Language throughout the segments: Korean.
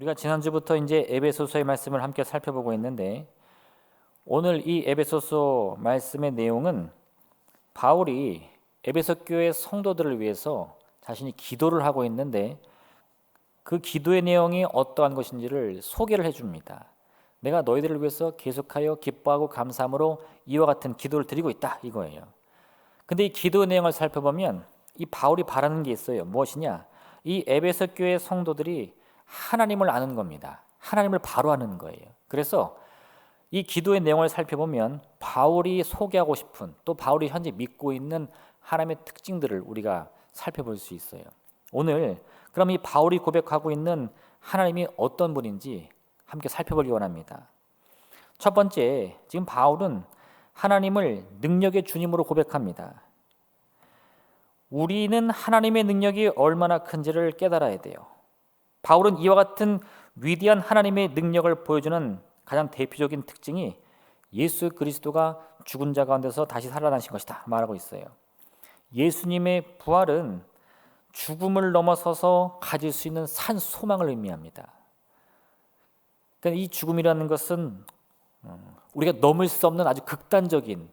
우리가 지난주부터 이제 에베소서의 말씀을 함께 살펴보고 있는데 오늘 이 에베소서 말씀의 내용은 바울이 에베소 교회 성도들을 위해서 자신이 기도를 하고 있는데 그 기도의 내용이 어떠한 것인지를 소개를 해줍니다. 내가 너희들을 위해서 계속하여 기뻐하고 감사함으로 이와 같은 기도를 드리고 있다 이거예요. 근데 이 기도 내용을 살펴보면 이 바울이 바라는 게 있어요. 무엇이냐? 이 에베소 교회 성도들이 하나님을 아는 겁니다. 하나님을 바로 아는 거예요. 그래서 이 기도의 내용을 살펴보면 바울이 소개하고 싶은 또 바울이 현재 믿고 있는 하나님의 특징들을 우리가 살펴볼 수 있어요. 오늘 그럼 이 바울이 고백하고 있는 하나님이 어떤 분인지 함께 살펴보기 원합니다. 첫 번째, 지금 바울은 하나님을 능력의 주님으로 고백합니다. 우리는 하나님의 능력이 얼마나 큰지를 깨달아야 돼요. 바울은 이와 같은 위대한 하나님의 능력을 보여주는 가장 대표적인 특징이 예수 그리스도가 죽은 자 가운데서 다시 살아나신 것이다 말하고 있어요. 예수님의 부활은 죽음을 넘어서서 가질 수 있는 산 소망을 의미합니다. 그러니까 이 죽음이라는 것은 우리가 넘을 수 없는 아주 극단적인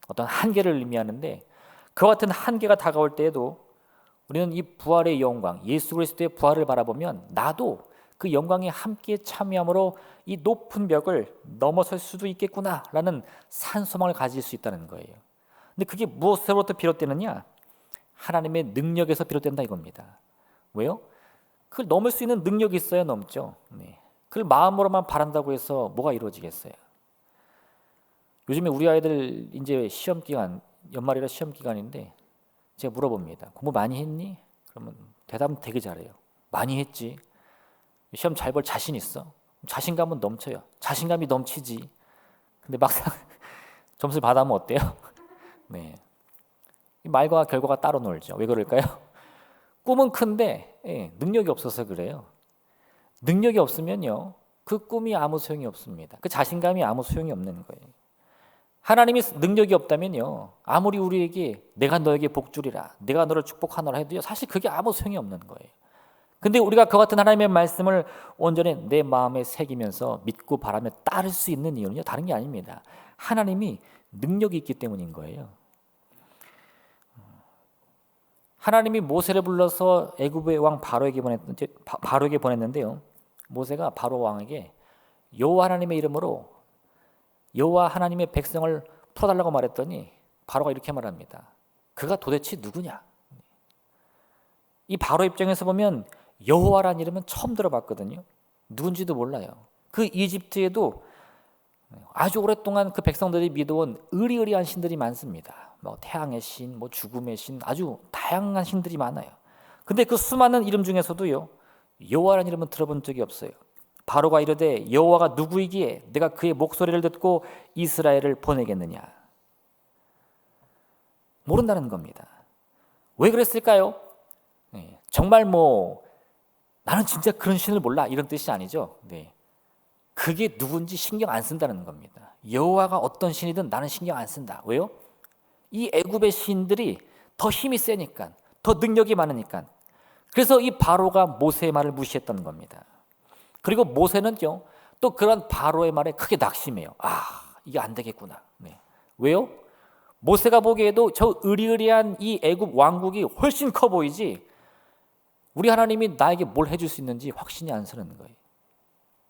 어떤 한계를 의미하는데 그와 같은 한계가 다가올 때에도 우리는 이 부활의 영광, 예수 그리스도의 부활을 바라보면 나도 그 영광에 함께 참여함으로 이 높은 벽을 넘어설 수도 있겠구나라는 산소망을 가질 수 있다는 거예요. 근데 그게 무엇으로부터 비롯되느냐? 하나님의 능력에서 비롯된다 이겁니다. 왜요? 그걸 넘을 수 있는 능력이 있어야 넘죠. 그걸 마음으로만 바란다고 해서 뭐가 이루어지겠어요? 요즘에 우리 아이들 이제 시험 기간, 연말이라 시험 기간인데 제가 물어봅니다. 공부 많이 했니? 그러면 대답은 되게 잘해요. 많이 했지. 시험 잘 볼 자신 있어? 자신감은 넘쳐요. 자신감이 넘치지. 근데 막상 점수를 받아면 어때요? 네. 말과 결과가 따로 놀죠. 왜 그럴까요? 꿈은 큰데 능력이 없어서 그래요. 능력이 없으면요, 그 꿈이 아무 소용이 없습니다. 그 자신감이 아무 소용이 없는 거예요. 하나님이 능력이 없다면요, 아무리 우리에게 내가 너에게 복주리라, 내가 너를 축복하노라 해도요, 사실 그게 아무 소용이 없는 거예요. 근데 우리가 그 같은 하나님의 말씀을 온전히 내 마음에 새기면서 믿고 바라며 따를 수 있는 이유는요, 다른 게 아닙니다. 하나님이 능력이 있기 때문인 거예요. 하나님이 모세를 불러서 애굽의 왕 바로에게 보냈는데요. 모세가 바로 왕에게 여호와 하나님의 이름으로 여호와 하나님의 백성을 풀어달라고 말했더니 바로가 이렇게 말합니다. 그가 도대체 누구냐? 이 바로 입장에서 보면 여호와라는 이름은 처음 들어봤거든요. 누군지도 몰라요. 그 이집트에도 아주 오랫동안 그 백성들이 믿어온 의리의리한 신들이 많습니다. 뭐 태양의 신, 뭐 죽음의 신, 아주 다양한 신들이 많아요. 근데 그 수많은 이름 중에서도요, 여호와라는 이름은 들어본 적이 없어요. 바로가 이르되 여호와가 누구이기에 내가 그의 목소리를 듣고 이스라엘을 보내겠느냐? 모른다는 겁니다. 왜 그랬을까요? 정말 나는 진짜 그런 신을 몰라 이런 뜻이 아니죠. 그게 누군지 신경 안 쓴다는 겁니다. 여호와가 어떤 신이든 나는 신경 안 쓴다. 왜요? 이 애굽의 신들이 더 힘이 세니까, 더 능력이 많으니까. 그래서 이 바로가 모세의 말을 무시했던 겁니다. 그리고 모세는요, 또 그런 바로의 말에 크게 낙심해요. 이게 안 되겠구나. 왜요? 모세가 보기에도 저 의리의리한 이 애굽 왕국이 훨씬 커 보이지 우리 하나님이 나에게 뭘 해줄 수 있는지 확신이 안 서는 거예요.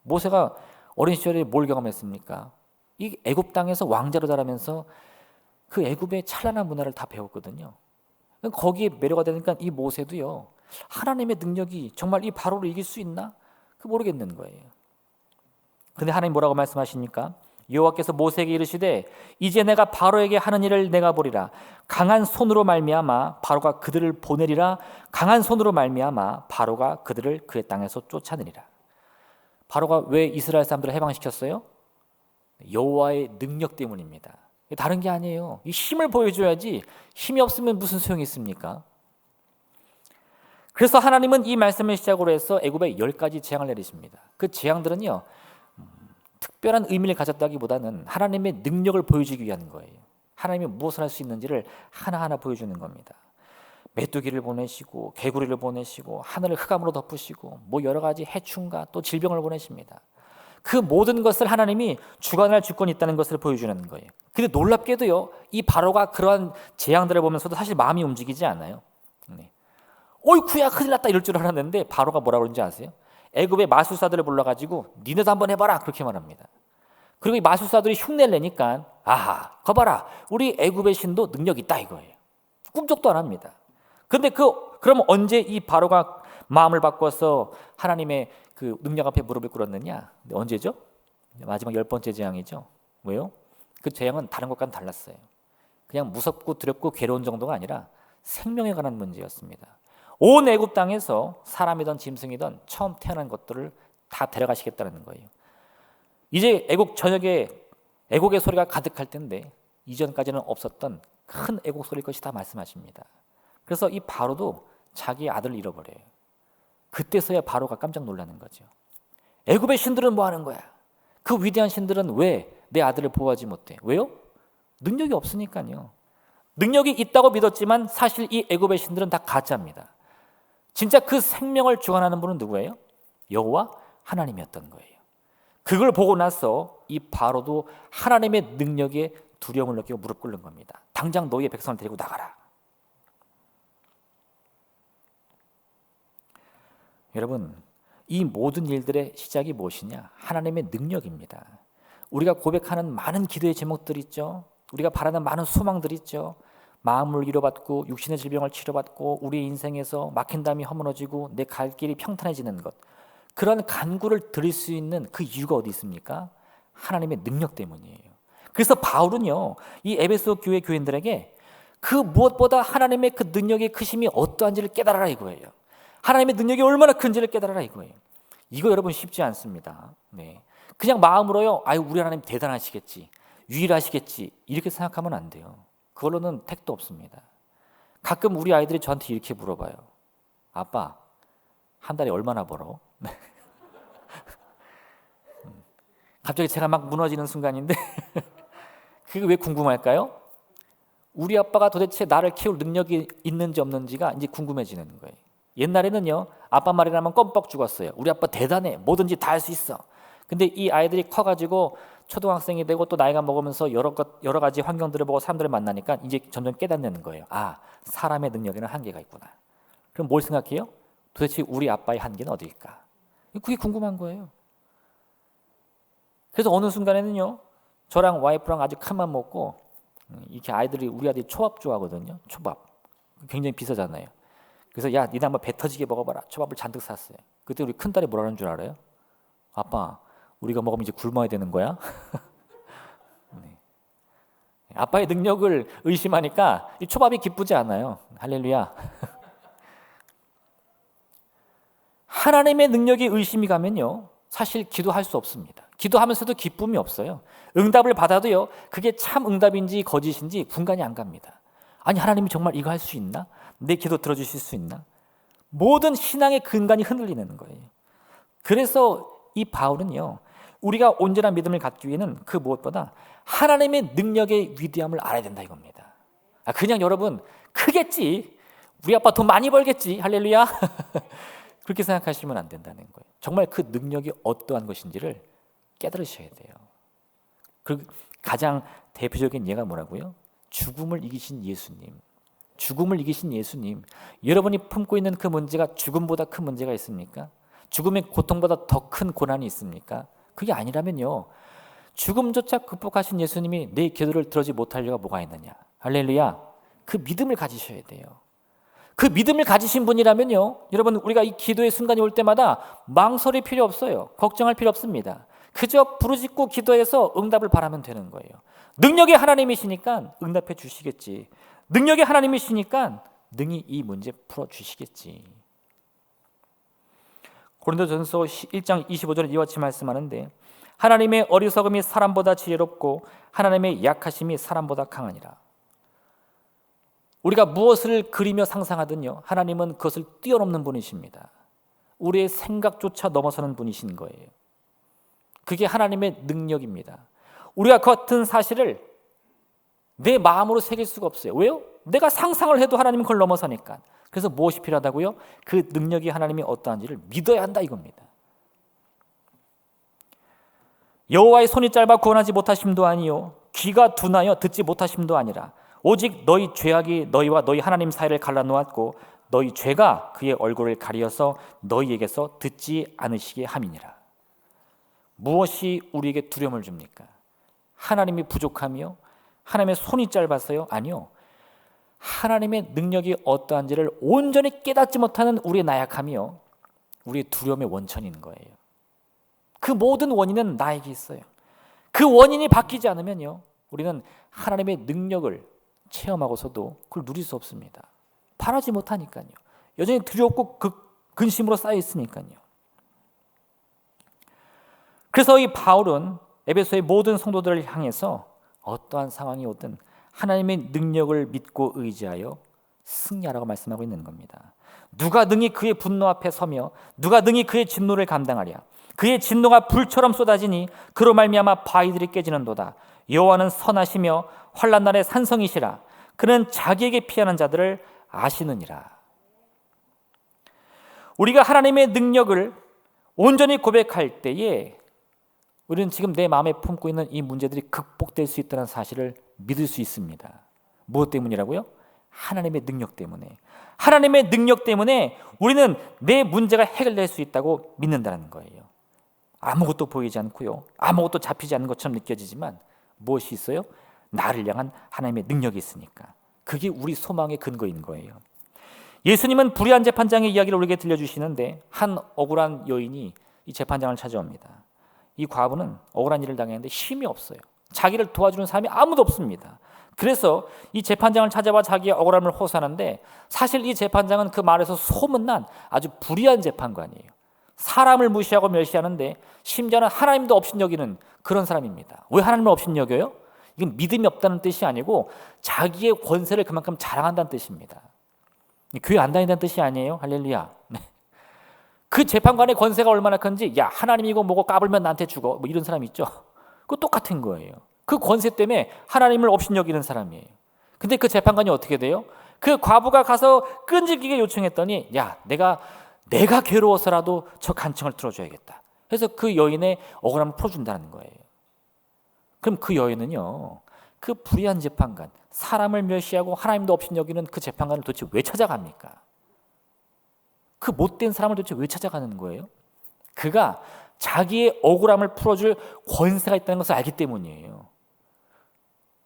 모세가 어린 시절에 뭘 경험했습니까? 이 애굽 땅에서 왕자로 자라면서 그 애굽의 찬란한 문화를 다 배웠거든요. 거기에 매료가 되니까 이 모세도요, 하나님의 능력이 정말 이 바로를 이길 수 있나? 모르겠는 거예요. 근데 하나님 뭐라고 말씀하십니까? 여호와께서 모세에게 이르시되 이제 내가 바로에게 하는 일을 내가 보리라. 강한 손으로 말미암아 바로가 그들을 보내리라. 강한 손으로 말미암아 바로가 그들을 그의 땅에서 쫓아내리라. 바로가 왜 이스라엘 사람들을 해방시켰어요? 여호와의 능력 때문입니다. 다른 게 아니에요. 이 힘을 보여줘야지 힘이 없으면 무슨 소용이 있습니까? 그래서 하나님은 이 말씀을 시작으로 해서 애굽에 10가지 재앙을 내리십니다. 그 재앙들은요, 특별한 의미를 가졌다기보다는 하나님의 능력을 보여주기 위한 거예요. 하나님이 무엇을 할 수 있는지를 하나하나 보여주는 겁니다. 메뚜기를 보내시고 개구리를 보내시고 하늘을 흑암으로 덮으시고 뭐 여러 가지 해충과 또 질병을 보내십니다. 그 모든 것을 하나님이 주관할 주권이 있다는 것을 보여주는 거예요. 근데 놀랍게도요, 이 바로가 그러한 재앙들을 보면서도 사실 마음이 움직이지 않아요. 네. 어이쿠야 큰일 났다 이럴 줄 알았는데 바로가 뭐라 그러는지 아세요? 애굽의 마술사들을 불러가지고 니네도 한번 해봐라 그렇게 말합니다. 그리고 이 마술사들이 흉내를 내니까 아하 거봐라 우리 애굽의 신도 능력 있다 이거예요. 꿈쩍도 안 합니다. 근데 그럼 언제 이 바로가 마음을 바꿔서 하나님의 그 능력 앞에 무릎을 꿇었느냐? 언제죠? 마지막 10번째 재앙이죠. 왜요? 그 재앙은 다른 것과는 달랐어요. 그냥 무섭고 두렵고 괴로운 정도가 아니라 생명에 관한 문제였습니다. 온 애굽 땅에서 사람이든 짐승이든 처음 태어난 것들을 다 데려가시겠다는 거예요. 이제 애국 전역에 애국의 소리가 가득할 텐데 이전까지는 없었던 큰 애국 소리일 것이다 말씀하십니다. 그래서 이 바로도 자기 아들을 잃어버려요. 그때서야 바로가 깜짝 놀라는 거죠. 애굽의 신들은 뭐 하는 거야? 그 위대한 신들은 왜 내 아들을 보호하지 못해? 왜요? 능력이 없으니까요. 능력이 있다고 믿었지만 사실 이 애굽의 신들은 다 가짜입니다. 진짜 그 생명을 주관하는 분은 누구예요? 여호와 하나님이었던 거예요. 그걸 보고 나서 이 바로도 하나님의 능력에 두려움을 느끼고 무릎 꿇는 겁니다. 당장 너희의 백성을 데리고 나가라. 여러분, 이 모든 일들의 시작이 무엇이냐? 하나님의 능력입니다. 우리가 고백하는 많은 기도의 제목들 있죠. 우리가 바라는 많은 소망들 있죠. 마음을 위로받고 육신의 질병을 치료받고 우리의 인생에서 막힌 담이 허물어지고 내 갈 길이 평탄해지는 것. 그런 간구를 드릴 수 있는 그 이유가 어디 있습니까? 하나님의 능력 때문이에요. 그래서 바울은요, 이 에베소 교회 교인들에게 그 무엇보다 하나님의 그 능력의 크심이 어떠한지를 깨달아라 이거예요. 하나님의 능력이 얼마나 큰지를 깨달아라 이거예요. 이거 여러분 쉽지 않습니다. 네. 그냥 마음으로요, 아유 우리 하나님 대단하시겠지, 유일하시겠지 이렇게 생각하면 안 돼요. 그걸로는 택도 없습니다. 가끔 우리 아이들이 저한테 이렇게 물어봐요. 아빠, 한 달에 얼마나 벌어? 갑자기 제가 막 무너지는 순간인데 그게 왜 궁금할까요? 우리 아빠가 도대체 나를 키울 능력이 있는지 없는지가 이제 궁금해지는 거예요. 옛날에는요, 아빠 말이라면 껌뻑 죽었어요. 우리 아빠 대단해, 뭐든지 다 할 수 있어. 근데 이 아이들이 커가지고 초등학생이 되고 또 나이가 먹으면서 여러 가지 환경들을 보고 사람들을 만나니까 이제 점점 깨닫는 거예요. 아, 사람의 능력에는 한계가 있구나. 그럼 뭘 생각해요? 도대체 우리 아빠의 한계는 어디일까? 그게 궁금한 거예요. 그래서 어느 순간에는요, 저랑 와이프랑 아주 큰 맘 먹고 이렇게 우리 아들이 초밥 좋아하거든요. 초밥 굉장히 비싸잖아요. 그래서 야, 니네 한번 배 터지게 먹어봐라. 초밥을 잔뜩 샀어요. 그때 우리 큰딸이 뭐라는 줄 알아요? 아빠, 우리가 먹으면 이제 굶어야 되는 거야? 네. 아빠의 능력을 의심하니까 이 초밥이 기쁘지 않아요. 할렐루야. 하나님의 능력에 의심이 가면요, 사실 기도할 수 없습니다. 기도하면서도 기쁨이 없어요. 응답을 받아도요, 그게 참 응답인지 거짓인지 분간이 안 갑니다. 아니, 하나님이 정말 이거 할 수 있나? 내 기도 들어주실 수 있나? 모든 신앙의 근간이 흔들리는 거예요. 그래서 이 바울은요, 우리가 온전한 믿음을 갖기 위해는 그 무엇보다 하나님의 능력의 위대함을 알아야 된다 이겁니다. 그냥 여러분 크겠지, 우리 아빠 돈 많이 벌겠지, 할렐루야 그렇게 생각하시면 안 된다는 거예요. 정말 그 능력이 어떠한 것인지를 깨달으셔야 돼요. 그 가장 대표적인 예가 뭐라고요? 죽음을 이기신 예수님. 죽음을 이기신 예수님. 여러분이 품고 있는 그 문제가 죽음보다 큰 문제가 있습니까? 죽음의 고통보다 더 큰 고난이 있습니까? 그게 아니라면요, 죽음조차 극복하신 예수님이 내 기도를 들어주지 못할 이유가 뭐가 있느냐? 할렐루야. 그 믿음을 가지셔야 돼요. 그 믿음을 가지신 분이라면요, 여러분 우리가 이 기도의 순간이 올 때마다 망설일 필요 없어요. 걱정할 필요 없습니다. 그저 부르짖고 기도해서 응답을 바라면 되는 거예요. 능력의 하나님이시니까 응답해 주시겠지. 능력의 하나님이시니까 능히 이 문제 풀어주시겠지. 고린도전서 1장 25절에 이와 같이 말씀하는데, 하나님의 어리석음이 사람보다 지혜롭고 하나님의 약하심이 사람보다 강하니라. 우리가 무엇을 그리며 상상하든요, 하나님은 그것을 뛰어넘는 분이십니다. 우리의 생각조차 넘어서는 분이신 거예요. 그게 하나님의 능력입니다. 우리가 그 같은 사실을 내 마음으로 새길 수가 없어요. 왜요? 내가 상상을 해도 하나님은 그걸 넘어서니까. 그래서 무엇이 필요하다고요? 그 능력이 하나님이 어떠한지를 믿어야 한다 이겁니다. 여호와의 손이 짧아 구원하지 못하심도 아니요 귀가 둔하여 듣지 못하심도 아니라 오직 너희 죄악이 너희와 너희 하나님 사이를 갈라놓았고 너희 죄가 그의 얼굴을 가리어서 너희에게서 듣지 않으시게 함이니라. 무엇이 우리에게 두려움을 줍니까? 하나님이 부족하며 하나님의 손이 짧아서요? 아니요. 하나님의 능력이 어떠한지를 온전히 깨닫지 못하는 우리의 나약함이요 우리의 두려움의 원천인 거예요. 그 모든 원인은 나에게 있어요. 그 원인이 바뀌지 않으면요 우리는 하나님의 능력을 체험하고서도 그걸 누릴 수 없습니다. 바라지 못하니까요. 여전히 두렵고 근심으로 쌓여 있으니까요. 그래서 이 바울은 에베소의 모든 성도들을 향해서 어떠한 상황이 오든 하나님의 능력을 믿고 의지하여 승리하라고 말씀하고 있는 겁니다. 누가 능히 그의 분노 앞에 서며 누가 능히 그의 진노를 감당하랴. 그의 진노가 불처럼 쏟아지니 그로 말미암아 바위들이 깨지는도다. 여호와는 선하시며 환난 날의 산성이시라. 그는 자기에게 피하는 자들을 아시느니라. 우리가 하나님의 능력을 온전히 고백할 때에 우리는 지금 내 마음에 품고 있는 이 문제들이 극복될 수 있다는 사실을 믿을 수 있습니다. 무엇 때문이라고요? 하나님의 능력 때문에. 하나님의 능력 때문에 우리는 내 문제가 해결될 수 있다고 믿는다는 거예요. 아무것도 보이지 않고요. 아무것도 잡히지 않는 것처럼 느껴지지만 무엇이 있어요? 나를 향한 하나님의 능력이 있으니까. 그게 우리 소망의 근거인 거예요. 예수님은 불의한 재판장의 이야기를 우리에게 들려주시는데 한 억울한 여인이 이 재판장을 찾아옵니다. 이 과부는 억울한 일을 당했는데 힘이 없어요. 자기를 도와주는 사람이 아무도 없습니다. 그래서 이 재판장을 찾아와 자기의 억울함을 호소하는데 사실 이 재판장은 그 말에서 소문난 아주 불의한 재판관이에요. 사람을 무시하고 멸시하는데 심지어는 하나님도 업신여기는 그런 사람입니다. 왜 하나님을 업신여겨요? 이건 믿음이 없다는 뜻이 아니고 자기의 권세를 그만큼 자랑한다는 뜻입니다. 교회 안 다닌다는 뜻이 아니에요. 할렐루야. 네. 그 재판관의 권세가 얼마나 큰지 야 하나님이고 뭐고 까불면 나한테 죽어 뭐 이런 사람 있죠. 그거 똑같은 거예요. 그 권세 때문에 하나님을 업신여기는 사람이에요. 근데 그 재판관이 어떻게 돼요? 그 과부가 가서 끈질기게 요청했더니 야 내가 괴로워서라도 저 간청을 들어줘야겠다. 그래서 그 여인의 억울함을 풀어준다는 거예요. 그럼 그 여인은요 그 불의한 재판관 사람을 멸시하고 하나님도 업신여기는 그 재판관을 도대체 왜 찾아갑니까? 그 못된 사람을 도대체 왜 찾아가는 거예요? 그가 자기의 억울함을 풀어줄 권세가 있다는 것을 알기 때문이에요.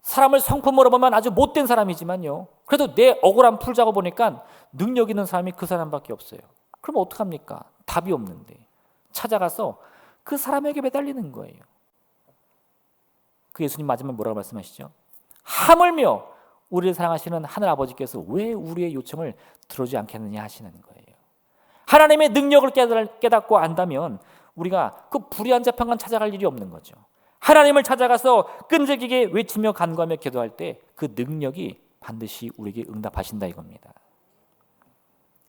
사람을 성품으로 보면 아주 못된 사람이지만요 그래도 내 억울함 풀자고 보니까 능력 있는 사람이 그 사람밖에 없어요. 그럼 어떡합니까? 답이 없는데 찾아가서 그 사람에게 매달리는 거예요. 그 예수님 마지막에 뭐라고 말씀하시죠? 하물며 우리를 사랑하시는 하늘 아버지께서 왜 우리의 요청을 들어주지 않겠느냐 하시는 거예요. 하나님의 능력을 깨닫고 안다면 우리가 그 불의한 재판관 찾아갈 일이 없는 거죠. 하나님을 찾아가서 끈질기게 외치며 간구하며 기도할 때 그 능력이 반드시 우리에게 응답하신다 이겁니다.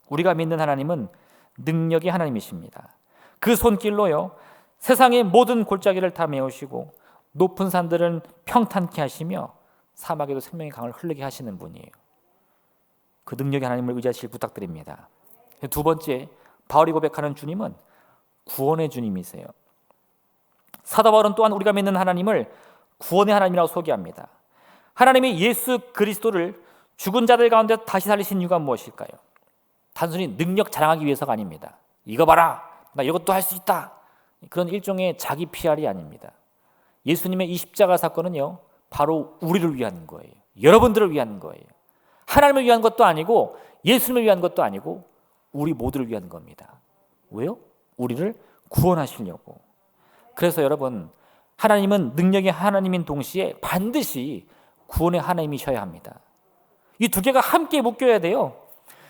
우리가 믿는 하나님은 능력의 하나님이십니다. 그 손길로요 세상의 모든 골짜기를 다 메우시고 높은 산들은 평탄케 하시며 사막에도 생명의 강을 흐르게 하시는 분이에요. 그 능력의 하나님을 의지하시길 부탁드립니다. 두 번째, 바울이 고백하는 주님은 구원의 주님이세요. 사도 바울은 또한 우리가 믿는 하나님을 구원의 하나님이라고 소개합니다. 하나님이 예수 그리스도를 죽은 자들 가운데 다시 살리신 이유가 무엇일까요? 단순히 능력 자랑하기 위해서가 아닙니다. 이거 봐라, 나 이것도 할 수 있다. 그런 일종의 자기 PR이 아닙니다. 예수님의 이 십자가 사건은요, 바로 우리를 위한 거예요. 여러분들을 위한 거예요. 하나님을 위한 것도 아니고 예수님을 위한 것도 아니고 우리 모두를 위한 겁니다. 왜요? 우리를 구원하시려고. 그래서 여러분, 하나님은 능력의 하나님인 동시에 반드시 구원의 하나님이셔야 합니다. 이 두 개가 함께 묶여야 돼요.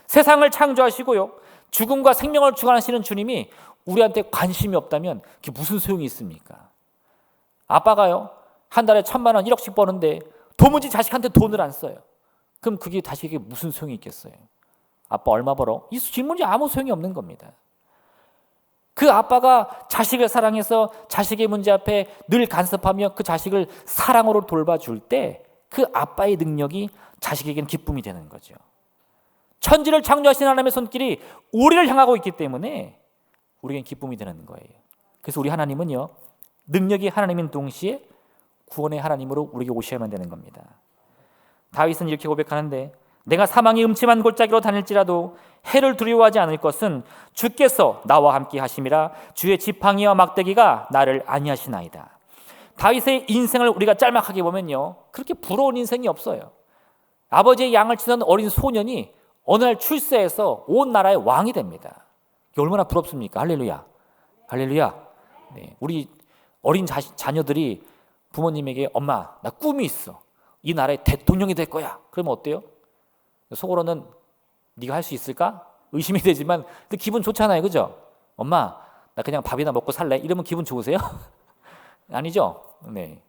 세상을 창조하시고요, 죽음과 생명을 주관하시는 주님이 우리한테 관심이 없다면 그게 무슨 소용이 있습니까? 아빠가요, 한 달에 1,000만 원 1억씩 버는데 도무지 자식한테 돈을 안 써요. 그럼 그게 자식에게 무슨 소용이 있겠어요? 아빠 얼마 벌어? 이 질문이 아무 소용이 없는 겁니다. 그 아빠가 자식을 사랑해서 자식의 문제 앞에 늘 간섭하며 그 자식을 사랑으로 돌봐줄 때 그 아빠의 능력이 자식에겐 기쁨이 되는 거죠. 천지를 창조하신 하나님의 손길이 우리를 향하고 있기 때문에 우리에겐 기쁨이 되는 거예요. 그래서 우리 하나님은요, 능력이 하나님인 동시에 구원의 하나님으로 우리에게 오셔야만 되는 겁니다. 다윗은 이렇게 고백하는데, 내가 사망의 음침한 골짜기로 다닐지라도 해를 두려워하지 않을 것은 주께서 나와 함께 하심이라. 주의 지팡이와 막대기가 나를 안위하시나이다. 다윗의 인생을 우리가 짤막하게 보면요, 그렇게 부러운 인생이 없어요. 아버지의 양을 치던 어린 소년이 어느 날 출세해서 온 나라의 왕이 됩니다. 이게 얼마나 부럽습니까? 할렐루야, 할렐루야. 네, 우리 어린 자녀들이 부모님에게, 엄마, 나 꿈이 있어, 이 나라의 대통령이 될 거야. 그러면 어때요? 속으로는 네가 할 수 있을까? 의심이 되지만 기분 좋잖아요, 그죠? 엄마, 나 그냥 밥이나 먹고 살래? 이러면 기분 좋으세요? 아니죠? 네.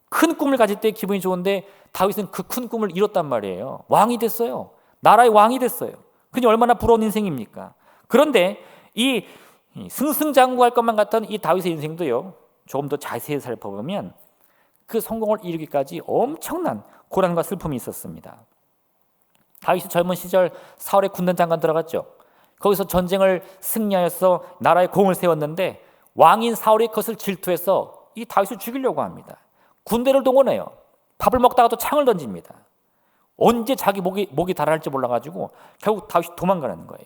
큰 꿈을 가질 때 기분이 좋은데 다윗은 그 큰 꿈을 이뤘단 말이에요. 왕이 됐어요. 나라의 왕이 됐어요. 그게 얼마나 부러운 인생입니까? 그런데 이 승승장구할 것만 같던 이 다윗의 인생도요, 조금 더 자세히 살펴보면 그 성공을 이루기까지 엄청난 고난과 슬픔이 있었습니다. 다윗이 젊은 시절 사울의 군단 장관 들어갔죠. 거기서 전쟁을 승리하여서 나라의 공을 세웠는데 왕인 사울이 그것을 질투해서 이 다윗을 죽이려고 합니다. 군대를 동원해요. 밥을 먹다가도 창을 던집니다. 언제 자기 목이 달아날지 몰라가지고 결국 다윗이 도망가는 거예요.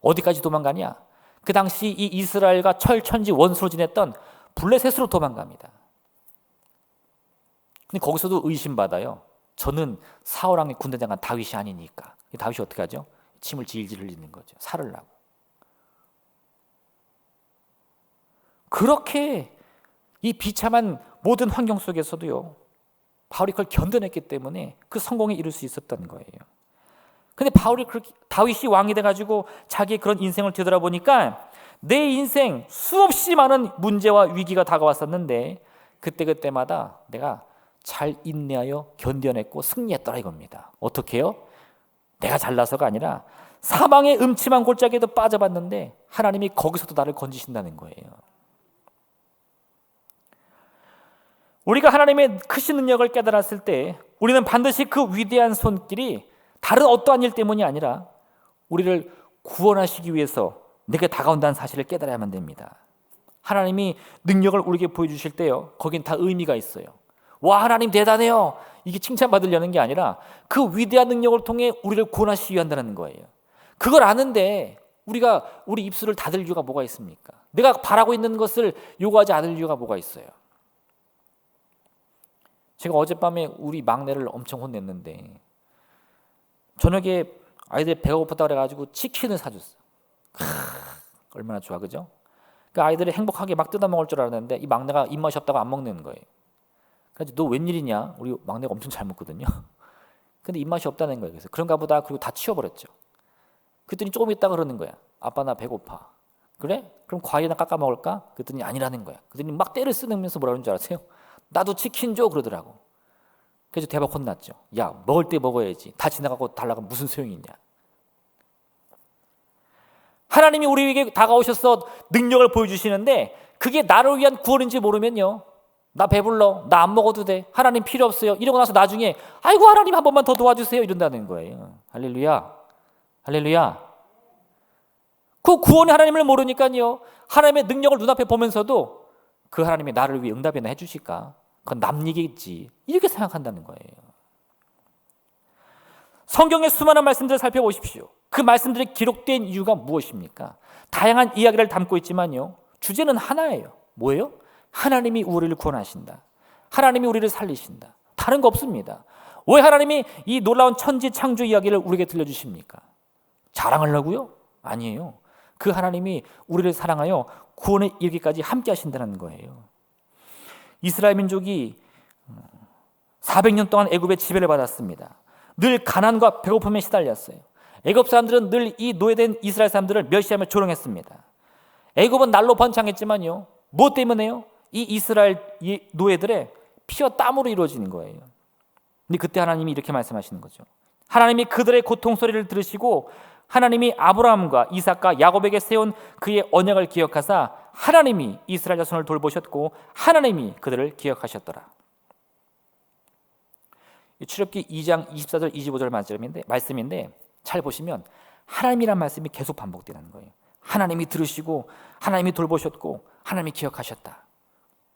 어디까지 도망가냐? 그 당시 이 이스라엘과 철천지 원수로 지냈던 블레셋으로 도망갑니다. 근데 거기서도 의심받아요. 저는 사울 왕의 군대 장관 다윗이 아니니까. 다윗이 어떻게 하죠? 침을 질질 흘리는 거죠. 살으려고. 그렇게 이 비참한 모든 환경 속에서도요, 바울이 그걸 견뎌냈기 때문에 그 성공에 이룰 수 있었던 거예요. 근데 다윗이 왕이 돼가지고 자기의 그런 인생을 되돌아보니까 내 인생 수없이 많은 문제와 위기가 다가왔었는데 그때마다 내가 잘 인내하여 견뎌냈고 승리했더라 이겁니다. 어떻게 해요? 내가 잘나서가 아니라 사망의 음침한 골짜기에도 빠져봤는데 하나님이 거기서도 나를 건지신다는 거예요. 우리가 하나님의 크신 능력을 깨달았을 때 우리는 반드시 그 위대한 손길이 다른 어떠한 일 때문이 아니라 우리를 구원하시기 위해서 내게 다가온다는 사실을 깨달아야만 됩니다. 하나님이 능력을 우리에게 보여주실 때요, 거긴 다 의미가 있어요. 와, 하나님 대단해요, 이게 칭찬받으려는 게 아니라 그 위대한 능력을 통해 우리를 구원하시기 위한다는 거예요. 그걸 아는데 우리가 우리 입술을 닫을 이유가 뭐가 있습니까? 내가 바라고 있는 것을 요구하지 않을 이유가 뭐가 있어요? 제가 어젯밤에 우리 막내를 엄청 혼냈는데 저녁에 아이들 배가 고프다고 그래가지고 치킨을 사줬어요. 얼마나 좋아, 그죠? 그 아이들이 행복하게 막 뜯어 먹을 줄 알았는데 이 막내가 입맛이 없다고 안 먹는 거예요. 그래서 너 웬일이냐? 우리 막내가 엄청 잘 먹거든요. 근데 입맛이 없다는 거예요. 그래서 그런가 보다. 그리고 다 치워버렸죠. 그랬더니 조금 있다가 그러는 거야. 아빠 나 배고파. 그래? 그럼 과일이나 깎아 먹을까? 그랬더니 아니라는 거야. 그랬더니 막 때를 쓰면서 뭐라 그러는 줄 아세요? 나도 치킨 줘 그러더라고. 그래서 대박 혼났죠. 야, 먹을 때 먹어야지. 다 지나가고 달라고 무슨 소용이 있냐. 하나님이 우리에게 다가오셔서 능력을 보여주시는데 그게 나를 위한 구원인지 모르면요, 나 배불러, 나 안 먹어도 돼, 하나님 필요 없어요, 이러고 나서 나중에 아이고 하나님 한 번만 더 도와주세요 이런다는 거예요. 할렐루야, 할렐루야. 그 구원의 하나님을 모르니까요, 하나님의 능력을 눈앞에 보면서도 그 하나님이 나를 위해 응답이나 해주실까? 그건 남 얘기겠지, 이렇게 생각한다는 거예요. 성경의 수많은 말씀들을 살펴보십시오. 그 말씀들이 기록된 이유가 무엇입니까? 다양한 이야기를 담고 있지만요, 주제는 하나예요. 뭐예요? 하나님이 우리를 구원하신다. 하나님이 우리를 살리신다. 다른 거 없습니다. 왜 하나님이 이 놀라운 천지 창조 이야기를 우리에게 들려주십니까? 자랑하려고요? 아니에요. 그 하나님이 우리를 사랑하여 구원에 이르기까지 함께 하신다는 거예요. 이스라엘 민족이 400년 동안 애굽의 지배를 받았습니다. 늘 가난과 배고픔에 시달렸어요. 애굽 사람들은 늘 이 노예된 이스라엘 사람들을 멸시하며 조롱했습니다. 애굽은 날로 번창했지만요, 뭐 때문에요? 이 이스라엘 노예들의 피와 땀으로 이루어지는 거예요. 근데 그때 하나님이 이렇게 말씀하시는 거죠. 하나님이 그들의 고통 소리를 들으시고 하나님이 아브라함과 이삭과 야곱에게 세운 그의 언약을 기억하사 하나님이 이스라엘 자손을 돌보셨고 하나님이 그들을 기억하셨더라. 출애굽기 2장 24절 25절 말씀인데 잘 보시면 하나님이란 말씀이 계속 반복되는 거예요. 하나님이 들으시고 하나님이 돌보셨고 하나님이 기억하셨다.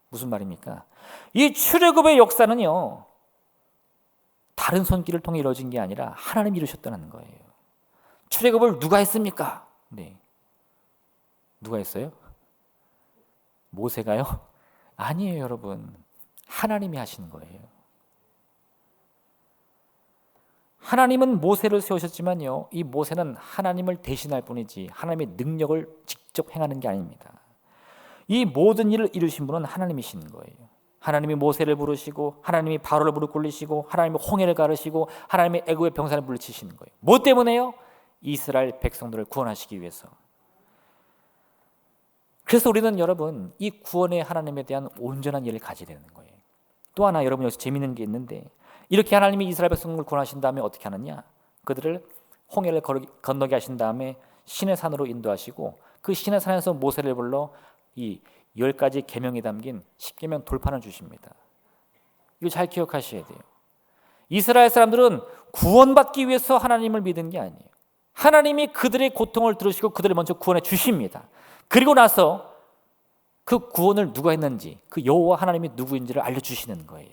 무슨 말입니까? 이 출애굽의 역사는요, 다른 손길을 통해 이루어진 게 아니라 하나님이 이루셨다는 거예요. 출애굽을 누가 했습니까? 네. 누가 했어요? 모세가요? 아니에요, 여러분. 하나님이 하신 거예요. 하나님은 모세를 세우셨지만요, 이 모세는 하나님을 대신할 뿐이지 하나님의 능력을 직접 행하는 게 아닙니다. 이 모든 일을 이루신 분은 하나님이신 거예요. 하나님이 모세를 부르시고 하나님이 바로를 무릎 꿇리시고 하나님이 홍해를 가르시고 하나님이 애굽의 병사를 물리치시는 거예요. 뭐 때문에요? 이스라엘 백성들을 구원하시기 위해서. 그래서 우리는 여러분 이 구원의 하나님에 대한 온전한 이해를 가져야 되는 거예요. 또 하나 여러분 여기서 재미있는 게 있는데, 이렇게 하나님이 이스라엘 백성을 구원하신 다음에 어떻게 하느냐? 그들을 홍해를 건너게 하신 다음에 시내 산으로 인도하시고 그 시내 산에서 모세를 불러 이 10가지 계명이 담긴 십계명 돌판을 주십니다. 이거 잘 기억하셔야 돼요. 이스라엘 사람들은 구원받기 위해서 하나님을 믿은 게 아니에요. 하나님이 그들의 고통을 들으시고 그들을 먼저 구원해 주십니다. 그리고 나서 그 구원을 누가 했는지, 그 여호와 하나님이 누구인지를 알려주시는 거예요.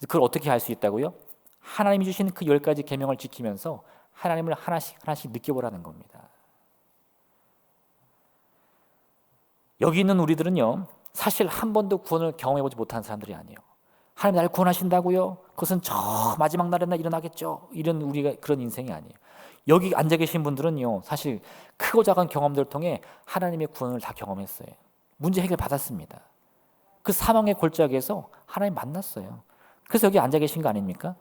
그걸 어떻게 할 수 있다고요? 하나님이 주신 그 10가지 계명을 지키면서 하나님을 하나씩 느껴보라는 겁니다. 여기 있는 우리들은요, 사실 한 번도 구원을 경험해보지 못한 사람들이 아니에요. 하나님 나를 구원하신다고요? 그것은 저 마지막 날에 일어나겠죠. 이런 우리가 그런 인생이 아니에요. 여기 앉아 계신 분들은요, 사실 크고 작은 경험들을 통해 하나님의 구원을 다 경험했어요. 문제 해결 받았습니다. 그 사망의 골짜기에서 하나님 만났어요. 그래서 여기 앉아 계신 거 아닙니까?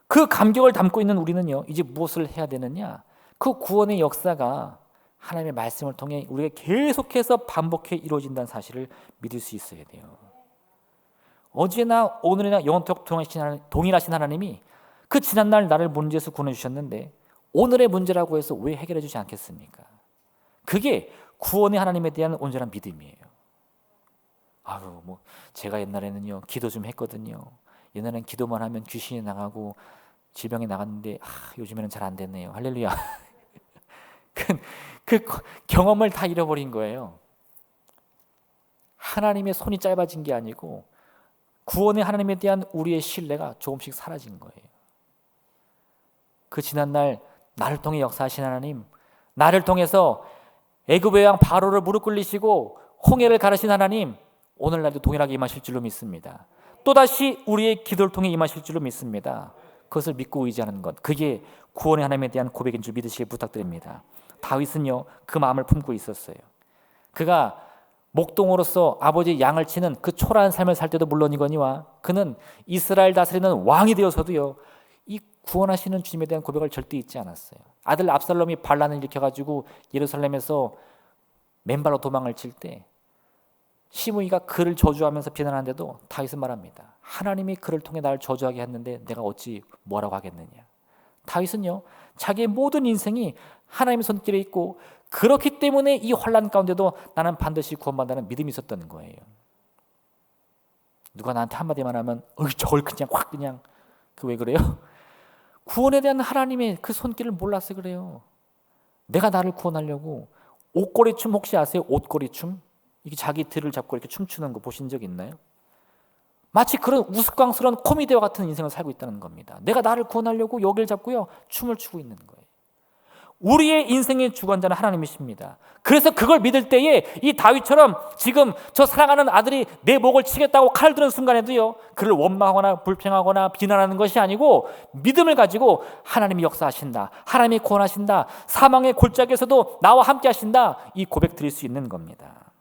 그 감격을 담고 있는 우리는요, 이제 무엇을 해야 되느냐? 그 구원의 역사가 하나님의 말씀을 통해 우리가 계속해서 반복해 이루어진다는 사실을 믿을 수 있어야 돼요. 어제나 오늘이나 영원토록 동일하신 하나님이 그 지난날 나를 문제에서 구원해 주셨는데 오늘의 문제라고 해서 왜 해결해 주지 않겠습니까? 그게 구원의 하나님에 대한 온전한 믿음이에요. 제가 옛날에는요 기도 좀 했거든요. 옛날엔 기도만 하면 귀신이 나가고 질병이 나갔는데 요즘에는 잘 안 됐네요. 할렐루야. 그 경험을 다 잃어버린 거예요. 하나님의 손이 짧아진 게 아니고 구원의 하나님에 대한 우리의 신뢰가 조금씩 사라진 거예요. 그 지난날 나를 통해 역사하신 하나님, 나를 통해서 애굽의 왕 바로를 무릎 꿇리시고 홍해를 가르신 하나님, 오늘날도 동일하게 임하실 줄로 믿습니다. 또다시 우리의 기도를 통해 임하실 줄로 믿습니다. 그것을 믿고 의지하는 것, 그게 구원의 하나님에 대한 고백인 줄 믿으시길 부탁드립니다. 다윗은요 그 마음을 품고 있었어요. 그가 목동으로서 아버지 양을 치는 그 초라한 삶을 살 때도 물론이거니와 그는 이스라엘 다스리는 왕이 되어서도요 이 구원하시는 주님에 대한 고백을 절대 잊지 않았어요. 아들 압살롬이 반란을 일으켜가지고 예루살렘에서 맨발로 도망을 칠 때 시므이가 그를 저주하면서 비난하는데도 다윗은 말합니다. 하나님이 그를 통해 나를 저주하게 했는데 내가 어찌 뭐라고 하겠느냐. 다윗은요 자기의 모든 인생이 하나님의 손길에 있고 그렇기 때문에 이 환난 가운데도 나는 반드시 구원받는다는 믿음이 있었던 거예요. 누가 나한테 한마디만 하면 저걸 그냥 왜 그래요? 구원에 대한 하나님의 그 손길을 몰라서 그래요. 내가 나를 구원하려고 옷걸이춤 혹시 아세요? 옷걸이춤? 이게 자기 뒤를 잡고 이렇게 춤추는 거 보신 적 있나요? 마치 그런 우스꽝스러운 코미디와 같은 인생을 살고 있다는 겁니다. 내가 나를 구원하려고 여기를 잡고요 춤을 추고 있는 거예요. 우리의 인생의 주관자는 하나님이십니다. 그래서 그걸 믿을 때에 이 다윗처럼 지금 저 사랑하는 아들이 내 목을 치겠다고 칼을 드는 순간에도요 그를 원망하거나 불평하거나 비난하는 것이 아니고 믿음을 가지고 하나님이 역사하신다, 하나님이 구원하신다, 사망의 골짜기에서도 나와 함께 하신다, 이 고백 드릴 수 있는 겁니다.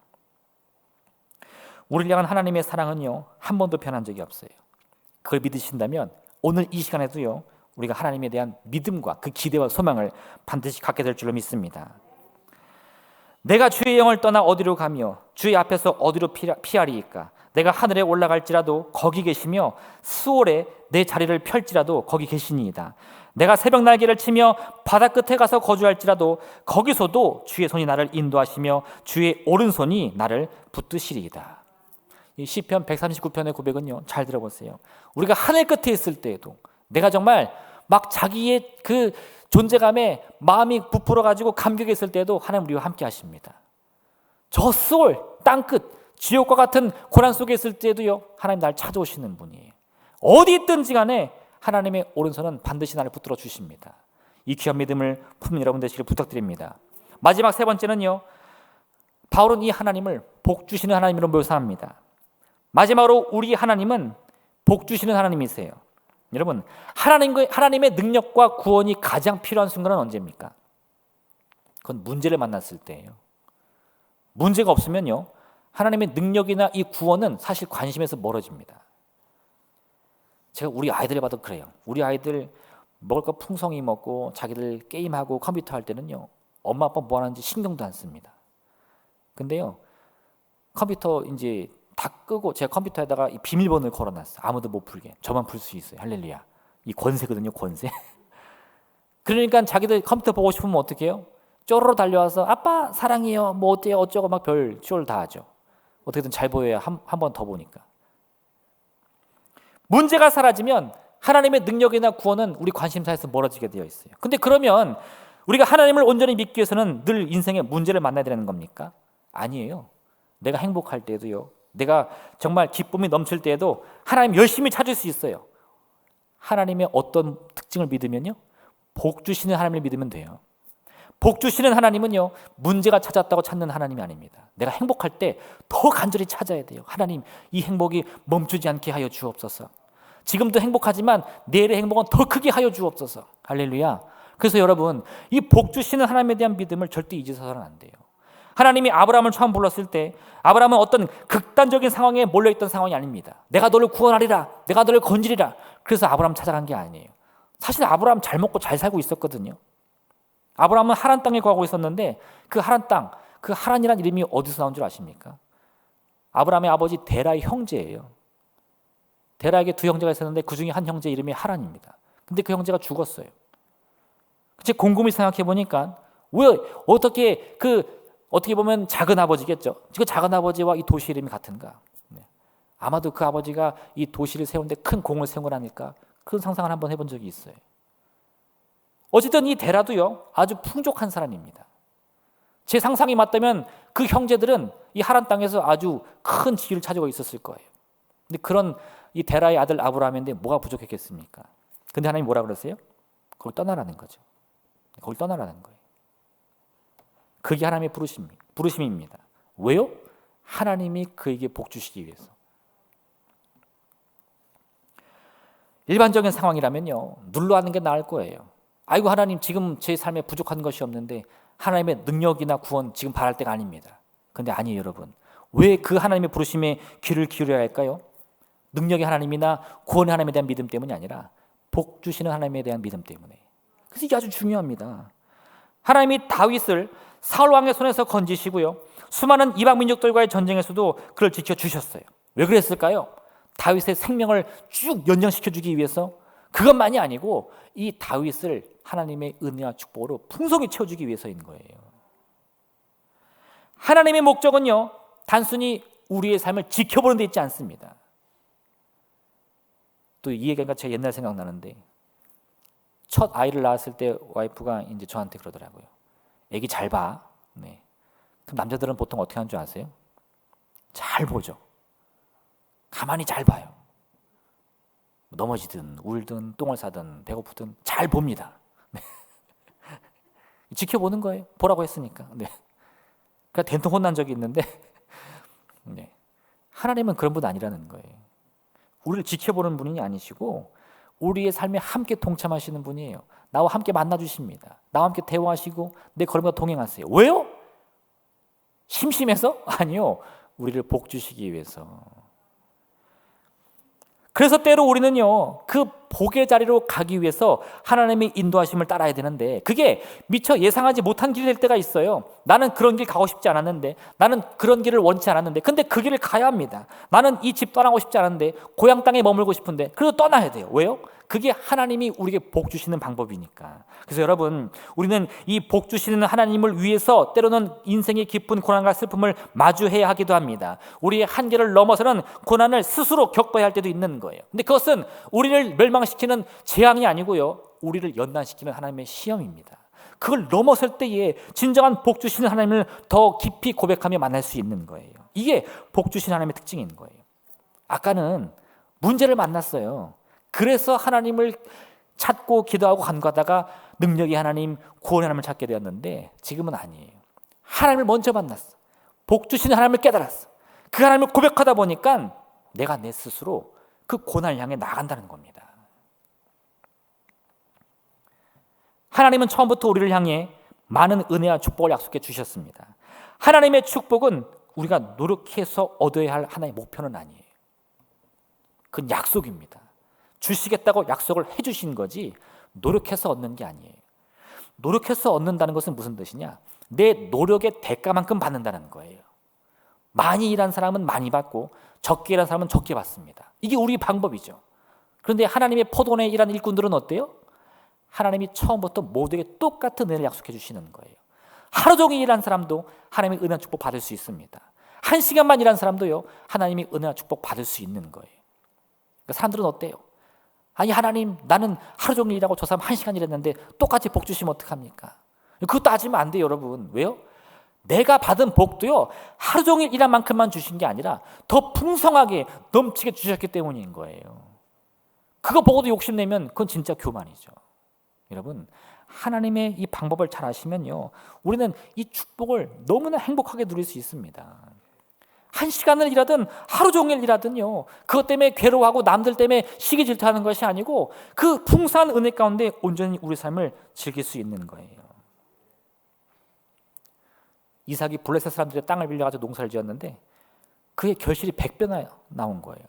우리를 향한 하나님의 사랑은요 한 번도 변한 적이 없어요. 그걸 믿으신다면 오늘 이 시간에도요 우리가 하나님에 대한 믿음과 그 기대와 소망을 반드시 갖게 될 줄로 믿습니다. 내가 주의 영을 떠나 어디로 가며 주의 앞에서 어디로 피하리이까? 내가 하늘에 올라갈지라도 거기 계시며 수월에 내 자리를 펼지라도 거기 계시니이다. 내가 새벽 날개를 치며 바다 끝에 가서 거주할지라도 거기서도 주의 손이 나를 인도하시며 주의 오른손이 나를 붙드시리이다. 이 시편 139편의 고백은요, 잘 들어보세요. 우리가 하늘 끝에 있을 때에도, 내가 정말 막 자기의 그 존재감에 마음이 부풀어 가지고 감격에 있을 때에도 하나님 우리와 함께 하십니다. 저 수월 땅끝 지옥과 같은 고난 속에 있을 때도요, 하나님 날 찾아오시는 분이에요. 어디 있든지 간에 하나님의 오른손은 반드시 나를 붙들어 주십니다. 이 귀한 믿음을 품는 여러분 되시길 부탁드립니다. 마지막 세 번째는요, 바울은 이 하나님을 복 주시는 하나님으로 묘사합니다. 마지막으로 우리 하나님은 복 주시는 하나님이세요. 여러분, 하나님의 능력과 구원이 가장 필요한 순간은 언제입니까? 그건 문제를 만났을 때예요. 문제가 없으면요, 하나님의 능력이나 이 구원은 사실 관심에서 멀어집니다. 제가 우리 아이들을 봐도 그래요. 우리 아이들 먹을 거 풍성히 먹고 자기들 게임하고 컴퓨터 할 때는요, 엄마 아빠 뭐 하는지 신경도 안 씁니다. 근데요, 컴퓨터 이제 다 끄고 제 컴퓨터에다가 이 비밀번호를 걸어놨어요. 아무도 못 풀게. 저만 풀 수 있어요. 할렐루야. 이 권세거든요, 권세. 그러니까 자기들 컴퓨터 보고 싶으면 어떻게 해요? 쪼르르 달려와서 아빠 사랑해요, 뭐 어때요, 어쩌고 막 별 쇼를 다 하죠. 어떻게든 잘 보여야 한 번 더 보니까. 문제가 사라지면 하나님의 능력이나 구원은 우리 관심사에서 멀어지게 되어 있어요. 근데 그러면 우리가 하나님을 온전히 믿기 위해서는 늘 인생에 문제를 만나야 되는 겁니까? 아니에요. 내가 행복할 때도요, 내가 정말 기쁨이 넘칠 때에도 하나님 열심히 찾을 수 있어요. 하나님의 어떤 특징을 믿으면요, 복 주시는 하나님을 믿으면 돼요. 복 주시는 하나님은요, 문제가 찾았다고 찾는 하나님이 아닙니다. 내가 행복할 때 더 간절히 찾아야 돼요. 하나님, 이 행복이 멈추지 않게 하여 주옵소서. 지금도 행복하지만 내일의 행복은 더 크게 하여 주옵소서. 할렐루야. 그래서 여러분, 이 복 주시는 하나님에 대한 믿음을 절대 잊으셔서는 안 돼요. 하나님이 아브라함을 처음 불렀을 때 아브라함은 어떤 극단적인 상황에 몰려있던 상황이 아닙니다. 내가 너를 구원하리라, 내가 너를 건지리라. 그래서 아브라함 찾아간 게 아니에요. 사실 아브라함 잘 먹고 잘 살고 있었거든요. 아브라함은 하란 땅에 거하고 있었는데 그 하란 땅, 그 하란이란 이름이 어디서 나온 줄 아십니까? 아브라함의 아버지 데라의 형제예요. 데라에게 두 형제가 있었는데 그 중에 한 형제 이름이 하란입니다. 근데 그 형제가 죽었어요. 제 곰곰이 생각해 보니까 왜 어떻게 보면 작은 아버지겠죠. 그 작은 아버지와 이 도시 이름이 같은가? 아마도 그 아버지가 이 도시를 세우는데 큰 공을 세운 거라니까 그런 상상을 한번 해본 적이 있어요. 어쨌든 이 데라도요, 아주 풍족한 사람입니다. 제 상상이 맞다면 그 형제들은 이 하란 땅에서 아주 큰 지위를 차지하고 있었을 거예요. 근데 그런 이 데라의 아들 아브라함인데 뭐가 부족했겠습니까? 근데 하나님 뭐라 그러세요? 거기 떠나라는 거죠. 거기 떠나라는 거예요. 그게 하나님의 부르심입니다. 왜요? 하나님이 그에게 복 주시기 위해서. 일반적인 상황이라면요, 눌러하는 게 나을 거예요. 아이고 하나님, 지금 제 삶에 부족한 것이 없는데 하나님의 능력이나 구원 지금 바랄 때가 아닙니다. 그런데 아니에요, 여러분. 왜 그 하나님의 부르심에 귀를 기울여야 할까요? 능력의 하나님이나 구원의 하나님에 대한 믿음 때문이 아니라 복 주시는 하나님에 대한 믿음 때문에. 그래서 이게 아주 중요합니다. 하나님이 다윗을 사울 왕의 손에서 건지시고요, 수많은 이방 민족들과의 전쟁에서도 그를 지켜주셨어요. 왜 그랬을까요? 다윗의 생명을 쭉 연장시켜주기 위해서. 그것만이 아니고 이 다윗을 하나님의 은혜와 축복으로 풍성히 채워주기 위해서인 거예요. 하나님의 목적은요, 단순히 우리의 삶을 지켜보는 데 있지 않습니다. 또 이 얘기가 제 옛날 생각나는데, 첫 아이를 낳았을 때 와이프가 이제 저한테 그러더라고요. 애기 잘 봐. 네. 그럼 남자들은 보통 어떻게 하는 줄 아세요? 잘 보죠. 가만히 잘 봐요. 넘어지든 울든 똥을 싸든 배고프든 잘 봅니다. 네. 지켜보는 거예요. 보라고 했으니까. 네. 그러니까 된통 혼난 적이 있는데 네. 하나님은 그런 분 아니라는 거예요. 우리를 지켜보는 분이 아니시고 우리의 삶에 함께 동참하시는 분이에요. 나와 함께 만나주십니다. 나와 함께 대화하시고 내 걸음과 동행하세요. 왜요? 심심해서? 아니요. 우리를 복 주시기 위해서. 그래서 때로 우리는요, 그 복의 자리로 가기 위해서 하나님의 인도하심을 따라야 되는데 그게 미처 예상하지 못한 길이 될 때가 있어요. 나는 그런 길 가고 싶지 않았는데, 나는 그런 길을 원치 않았는데, 근데 그 길을 가야 합니다. 나는 이 집 떠나고 싶지 않은데 고향 땅에 머물고 싶은데 그래도 떠나야 돼요. 왜요? 그게 하나님이 우리에게 복 주시는 방법이니까. 그래서 여러분, 우리는 이 복 주시는 하나님을 위해서 때로는 인생의 깊은 고난과 슬픔을 마주해야 하기도 합니다. 우리의 한계를 넘어서는 고난을 스스로 겪어야 할 때도 있는 거예요. 근데 그것은 우리를 멸망시키는 재앙이 아니고요, 우리를 연단시키는 하나님의 시험입니다. 그걸 넘어설 때에 진정한 복 주시는 하나님을 더 깊이 고백하며 만날 수 있는 거예요. 이게 복 주시는 하나님의 특징인 거예요. 아까는 문제를 만났어요. 그래서 하나님을 찾고 기도하고 간구하다가 능력의 하나님, 구원의 하나님을 찾게 되었는데, 지금은 아니에요. 하나님을 먼저 만났어. 복 주시는 하나님을 깨달았어. 그 하나님을 고백하다 보니까 내가 내 스스로 그 고난을 향해 나간다는 겁니다. 하나님은 처음부터 우리를 향해 많은 은혜와 축복을 약속해 주셨습니다. 하나님의 축복은 우리가 노력해서 얻어야 할 하나의 목표는 아니에요. 그건 약속입니다. 주시겠다고 약속을 해주신 거지 노력해서 얻는 게 아니에요. 노력해서 얻는다는 것은 무슨 뜻이냐? 내 노력의 대가만큼 받는다는 거예요. 많이 일한 사람은 많이 받고 적게 일한 사람은 적게 받습니다. 이게 우리 방법이죠. 그런데 하나님의 포도원에 일한 일꾼들은 어때요? 하나님이 처음부터 모두에게 똑같은 은혜를 약속해 주시는 거예요. 하루 종일 일한 사람도 하나님의 은혜와 축복 받을 수 있습니다. 1시간만 일한 사람도요, 하나님이 은혜와 축복 받을 수 있는 거예요. 그러니까 사람들은 어때요? 아니, 하나님, 나는 하루 종일 일하고 저 사람 1시간 일했는데 똑같이 복 주시면 어떡합니까? 그거 따지면 안 돼요, 여러분. 왜요? 내가 받은 복도요, 하루 종일 일한 만큼만 주신 게 아니라 더 풍성하게 넘치게 주셨기 때문인 거예요. 그거 보고도 욕심내면 그건 진짜 교만이죠. 여러분, 하나님의 이 방법을 잘 아시면요, 우리는 이 축복을 너무나 행복하게 누릴 수 있습니다. 1시간을 일하든 하루 종일 일하든요, 그것 때문에 괴로워하고 남들 때문에 시기 질투하는 것이 아니고 그 풍성한 은혜 가운데 온전히 우리 삶을 즐길 수 있는 거예요. 이삭이 블레셋 사람들의 땅을 빌려가지고 농사를 지었는데 그의 결실이 100배나 나온 거예요.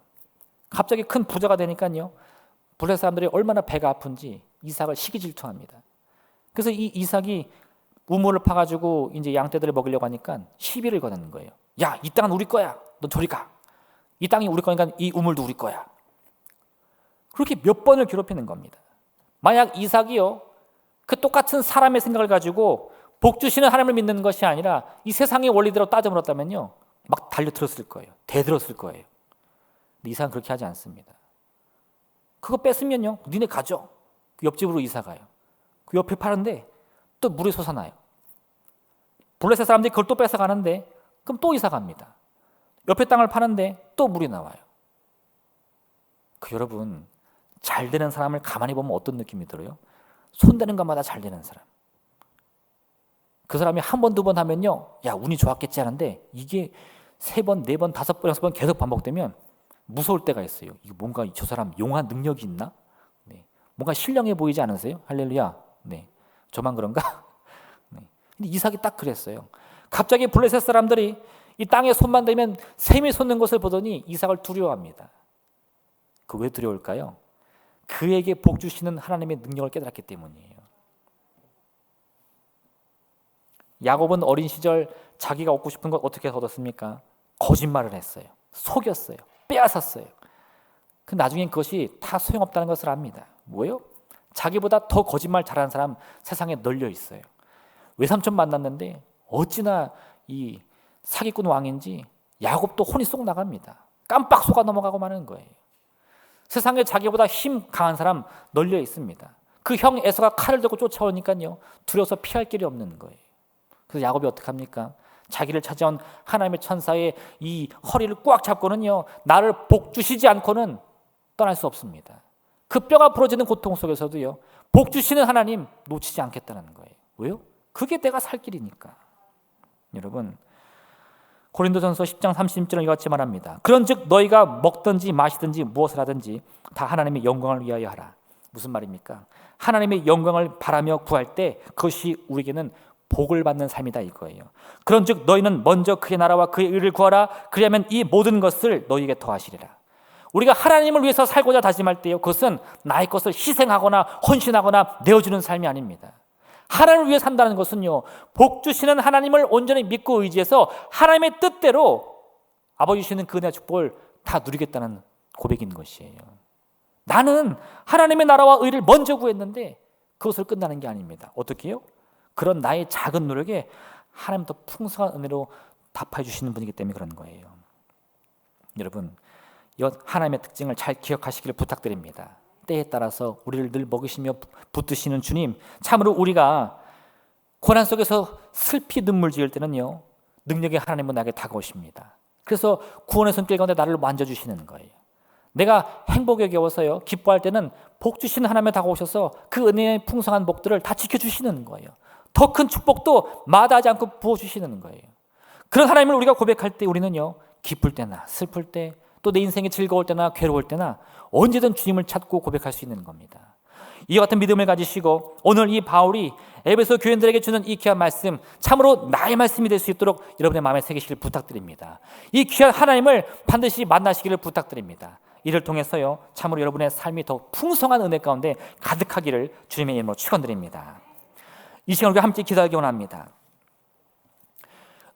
갑자기 큰 부자가 되니까요, 블레셋 사람들이 얼마나 배가 아픈지 이삭을 시기 질투합니다. 그래서 이 이삭이 우물을 파가지고 이제 양떼들을 먹이려고 하니까 시비를 거는 거예요. 야, 이 땅은 우리 거야. 넌 저리 가. 이 땅이 우리 거니까 이 우물도 우리 거야. 그렇게 몇 번을 괴롭히는 겁니다. 만약 이삭이요, 그 똑같은 사람의 생각을 가지고 복 주시는 하나님을 믿는 것이 아니라 이 세상의 원리대로 따져 물었다면요, 막 달려들었을 거예요. 대들었을 거예요. 근데 이삭은 그렇게 하지 않습니다. 그거 뺐으면요, 니네 가져. 그 옆집으로 이사 가요. 그 옆에 파는데 또 물이 솟아나요. 블레셋 사람들이 그걸 또 뺏어가는데 그럼 또 이사 갑니다. 옆에 땅을 파는데 또 물이 나와요. 여러분, 잘 되는 사람을 가만히 보면 어떤 느낌이 들어요? 손대는 것마다 잘 되는 사람. 그 사람이 한 번, 두 번 하면요, 야, 운이 좋았겠지 하는데 이게 3번, 4번, 5번, 6번 계속 반복되면 무서울 때가 있어요. 이거 뭔가 저 사람 용한 능력이 있나? 네. 뭔가 신령해 보이지 않으세요? 할렐루야. 네. 저만 그런가? 네. 근데 이삭이 딱 그랬어요. 갑자기 블레셋 사람들이 이 땅에 손만 대면 샘이 솟는 것을 보더니 이삭을 두려워합니다. 그 왜 두려울까요? 그에게 복 주시는 하나님의 능력을 깨달았기 때문이에요. 야곱은 어린 시절 자기가 얻고 싶은 것 어떻게 얻었습니까? 거짓말을 했어요. 속였어요. 빼앗았어요. 그 나중엔 그것이 다 소용없다는 것을 압니다. 뭐예요? 자기보다 더 거짓말 잘하는 사람 세상에 널려 있어요. 외삼촌 만났는데 어찌나 이 사기꾼 왕인지 야곱도 혼이 쏙 나갑니다. 깜빡 속아 넘어가고 마는 거예요. 세상에 자기보다 힘 강한 사람 널려 있습니다. 그 형 에서가 칼을 들고 쫓아오니까요, 두려워서 피할 길이 없는 거예요. 그래서 야곱이 어떻게 합니까? 자기를 찾아온 하나님의 천사의 이 허리를 꽉 잡고는요, 나를 복 주시지 않고는 떠날 수 없습니다. 그 뼈가 부러지는 고통 속에서도요, 복 주시는 하나님 놓치지 않겠다는 거예요. 왜요? 그게 내가 살 길이니까. 여러분, 고린도전서 10장 30절은 이같이 말합니다. 그런즉 너희가 먹든지 마시든지 무엇을 하든지 다 하나님의 영광을 위하여 하라. 무슨 말입니까? 하나님의 영광을 바라며 구할 때 그것이 우리에게는 복을 받는 삶이다 이거예요. 그런즉 너희는 먼저 그의 나라와 그의 의를 구하라. 그리하면 이 모든 것을 너희에게 더하시리라. 우리가 하나님을 위해서 살고자 다짐할 때요, 그것은 나의 것을 희생하거나 헌신하거나 내어주는 삶이 아닙니다. 하나님을 위해 산다는 것은요, 복 주시는 하나님을 온전히 믿고 의지해서 하나님의 뜻대로 아버지 주시는 그 은혜와 축복을 다 누리겠다는 고백인 것이에요. 나는 하나님의 나라와 의를 먼저 구했는데 그것을 끝나는 게 아닙니다. 어떻게 해요? 그런 나의 작은 노력에 하나님 더 풍성한 은혜로 답해 주시는 분이기 때문에 그런 거예요. 여러분, 이 하나님의 특징을 잘 기억하시기를 부탁드립니다. 때에 따라서 우리를 늘 먹이시며 붙드시는 주님, 참으로 우리가 고난 속에서 슬피 눈물 지을 때는요, 능력의 하나님은 나에게 다가오십니다. 그래서 구원의 손길 가운데 나를 만져주시는 거예요. 내가 행복에 겨워서요, 기뻐할 때는 복 주시는 하나님이 다가오셔서 그 은혜의 풍성한 복들을 다 지켜주시는 거예요. 더 큰 축복도 마다하지 않고 부어주시는 거예요. 그런 하나님을 우리가 고백할 때 우리는요, 기쁠 때나 슬플 때, 또 내 인생이 즐거울 때나 괴로울 때나 언제든 주님을 찾고 고백할 수 있는 겁니다. 이와 같은 믿음을 가지시고 오늘 이 바울이 에베소 교인들에게 주는 이 귀한 말씀, 참으로 나의 말씀이 될 수 있도록 여러분의 마음에 새기시길 부탁드립니다. 이 귀한 하나님을 반드시 만나시기를 부탁드립니다. 이를 통해서요, 참으로 여러분의 삶이 더 풍성한 은혜 가운데 가득하기를 주님의 이름으로 축원드립니다. 이 시간 우리가 함께 기도하기 원합니다.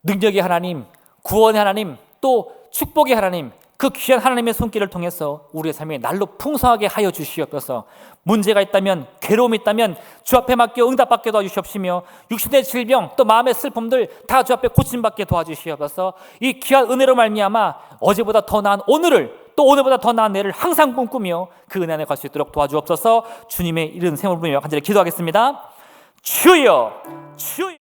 능력의 하나님, 구원의 하나님, 또 축복의 하나님, 그 귀한 하나님의 손길을 통해서 우리의 삶이 날로 풍성하게 하여 주시옵소서. 문제가 있다면, 괴로움이 있다면 주 앞에 맡겨 응답받게 도와주시옵시며, 육신의 질병 또 마음의 슬픔들 다 주 앞에 고침받게 도와주시옵소서. 이 귀한 은혜로 말미암아 어제보다 더 나은 오늘을, 또 오늘보다 더 나은 내일을 항상 꿈꾸며 그 은혜 안에 갈 수 있도록 도와주옵소서. 주님의 이른 생을 부르며 간절히 기도하겠습니다. 주여, 주여.